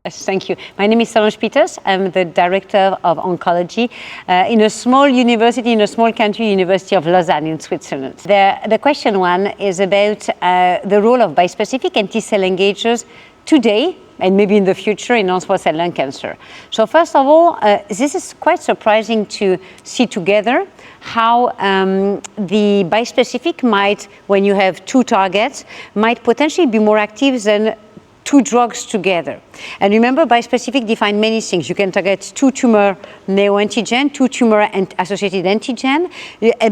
Yes, thank you. My name is Solange. I'm the Director of Oncology in a small university, in a small country, University of Lausanne in Switzerland. The question one is about the role of bispecific and T-cell engagers today and maybe in the future in non-small cell lung cancer. So first of all, this is quite surprising to see together how the bispecific might, when you have two targets, might potentially be more active than two drugs together. And remember, bispecific define many things. You can target two tumor neoantigen, two tumor associated antigen,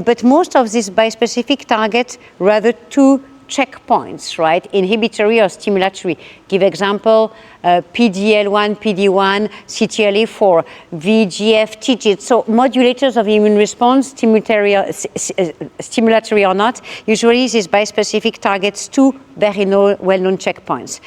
but most of these bispecific target rather two checkpoints, right? Inhibitory or stimulatory. Give example, PD-L1, PD-1, CTLA-4, VEGF, TIGIT. So modulators of immune response, stimulatory or not, usually this bispecific targets two very well-known checkpoints.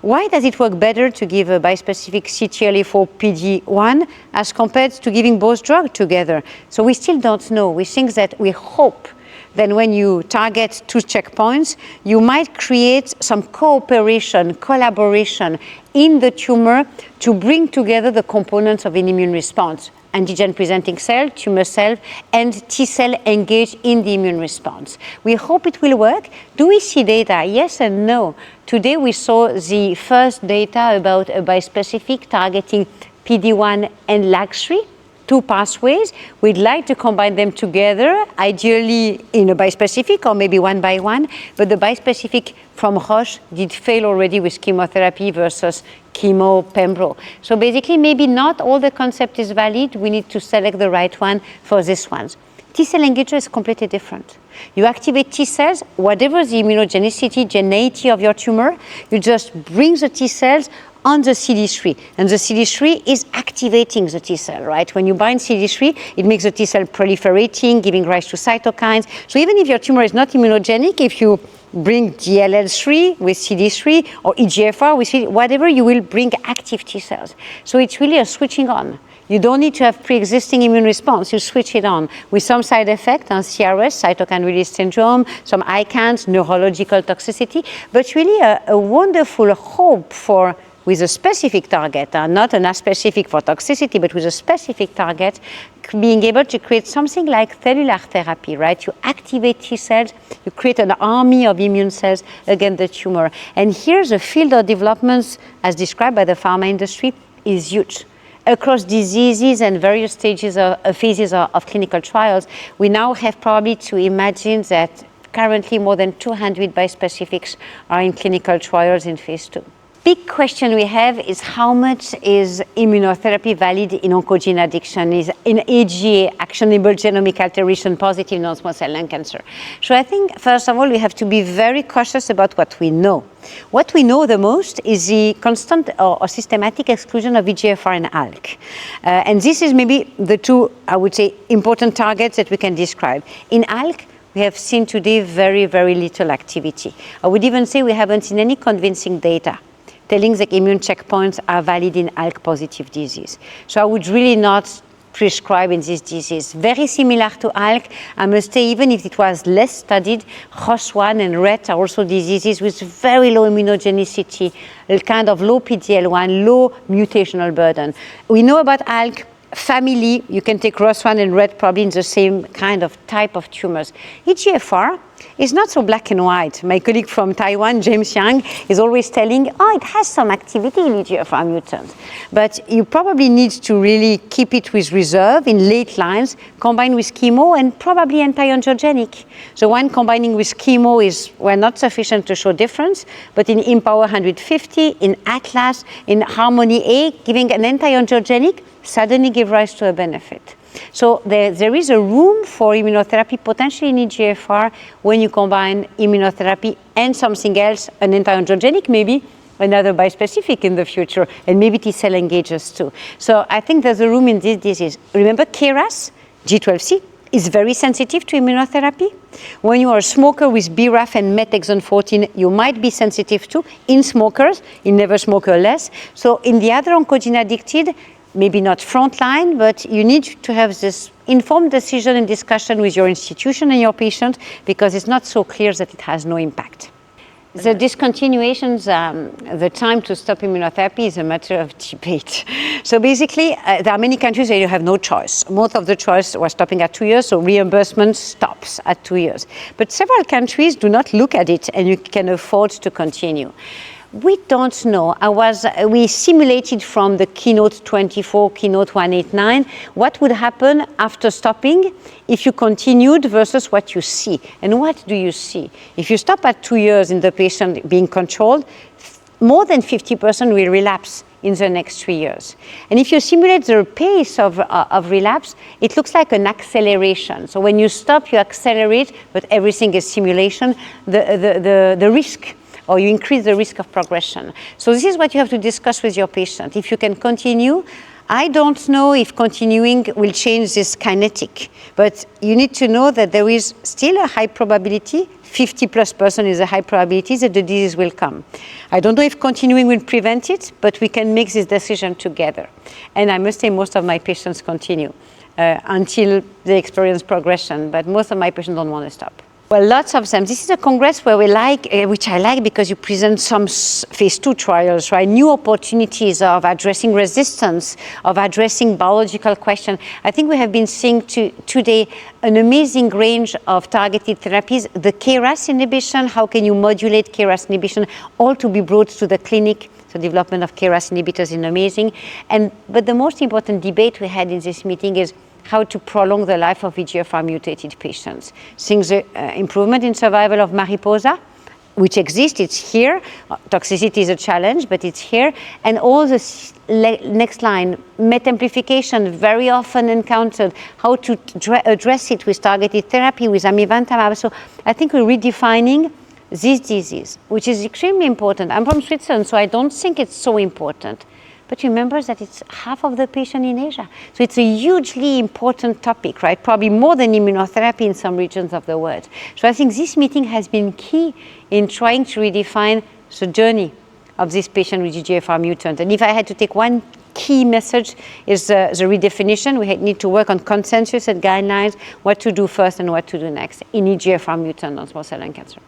Why does it work better to give a bispecific CTLA-4 PD-1 as compared to giving both drugs together? So we still don't know. We think that we hope then when you target two checkpoints, you might create some cooperation, collaboration in the tumor to bring together the components of an immune response: antigen-presenting cell, tumor cell, and T-cell engaged in the immune response. We hope it will work. Do we see data? Yes and no. Today we saw the first data about a bispecific targeting PD-1 and LAG-3, two pathways. We'd like to combine them together, ideally in a bispecific or maybe one by one, but the bispecific from Roche did fail already with chemotherapy versus chemo pembro. So basically, maybe not all the concept is valid. We need to select the right one for these ones. T-cell engager is completely different. You activate T-cells, whatever the immunogenicity, geneity of your tumor, you just bring the T-cells on the CD3, and the CD3 is activating the T-cell, right? When you bind CD3, it makes the T-cell proliferating, giving rise to cytokines. So even if your tumor is not immunogenic, if you bring DLL3 with CD3 or EGFR with CD, whatever, you will bring active T-cells. So it's really a switching on. You don't need to have pre-existing immune response. You switch it on with some side effect on CRS, cytokine release syndrome, some ICANS, neurological toxicity, but really a wonderful hope for, with a specific target, not an aspecific for toxicity, but with a specific target, being able to create something like cellular therapy, right? You activate T cells, you create an army of immune cells against the tumor. And here the field of developments, as described by the pharma industry, is huge. Across diseases and various stages of phases of clinical trials, we now have probably to imagine that currently more than 200 bispecifics are in clinical trials in phase 2. Big question we have is how much is immunotherapy valid in oncogene addiction, is in AGA, actionable genomic alteration positive non-small cell lung cancer. So I think, first of all, we have to be very cautious about what we know. What we know the most is the constant or systematic exclusion of EGFR and ALK. And this is maybe the two, I would say, important targets that we can describe. In ALK, we have seen today very, very little activity. I would even say we haven't seen any convincing data telling that immune checkpoints are valid in ALK-positive disease. So I would really not prescribe in this disease. Very similar to ALK, I must say, even if it was less studied, ROS1 and RET are also diseases with very low immunogenicity, a kind of low PD-L1, low mutational burden. We know about ALK family. You can take ROS1 and RET probably in the same kind of type of tumors. EGFR is not so black and white. My colleague from Taiwan, James Yang, is always telling, oh, it has some activity in EGFR mutants. But you probably need to really keep it with reserve in late lines, combined with chemo and probably anti-angiogenic. So one combining with chemo were not sufficient to show difference, but in Empower 150, in Atlas, in Harmony A, giving an anti-angiogenic suddenly give rise to a benefit. So there is a room for immunotherapy potentially in EGFR when you combine immunotherapy and something else, an anti-angiogenic maybe, another bispecific in the future, and maybe T-cell engagers too. So I think there's a room in this disease. Remember KRAS, G12C, is very sensitive to immunotherapy. When you are a smoker with BRAF and MET exon 14, you might be sensitive to in smokers, in never smoker less. So in the other oncogene addicted, maybe not frontline, but you need to have this informed decision and discussion with your institution and your patient because it's not so clear that it has no impact. The discontinuations, the time to stop immunotherapy is a matter of debate. So basically, there are many countries where you have no choice. Most of the choice was stopping at 2 years, so reimbursement stops at 2 years. But several countries do not look at it, and you can afford to continue. We don't know. We simulated from the Keynote 24, Keynote 189, what would happen after stopping if you continued versus what you see. And what do you see? If you stop at 2 years in the patient being controlled, more than 50% will relapse in the next 3 years. And if you simulate the pace of relapse, it looks like an acceleration. So when you stop, you accelerate, but everything is simulation. The risk, or you increase the risk of progression. So this is what you have to discuss with your patient. If you can continue, I don't know if continuing will change this kinetic, but you need to know that there is still a high probability, 50+% is a high probability that the disease will come. I don't know if continuing will prevent it, but we can make this decision together. And I must say most of my patients continue until they experience progression, but most of my patients don't want to stop. Well, lots of them. This is a congress where we like, which I like because you present some phase 2 trials, right? New opportunities of addressing resistance, of addressing biological questions. I think we have been seeing today an amazing range of targeted therapies. The KRAS inhibition, how can you modulate KRAS inhibition, all to be brought to the clinic. So development of KRAS inhibitors is amazing. But the most important debate we had in this meeting is how to prolong the life of EGFR mutated patients. Seeing the improvement in survival of Mariposa, which exists, it's here. Toxicity is a challenge, but it's here. And all the next line, MET amplification, very often encountered, how to address it with targeted therapy, with amivantamab. So I think we're redefining this disease, which is extremely important. I'm from Switzerland, so I don't think it's so important. But remember that it's half of the patient in Asia. So it's a hugely important topic, right? Probably more than immunotherapy in some regions of the world. So I think this meeting has been key in trying to redefine the journey of this patient with EGFR mutant. And if I had to take one key message is the redefinition. We need to work on consensus and guidelines, what to do first and what to do next in EGFR mutant non-small cell lung cancer.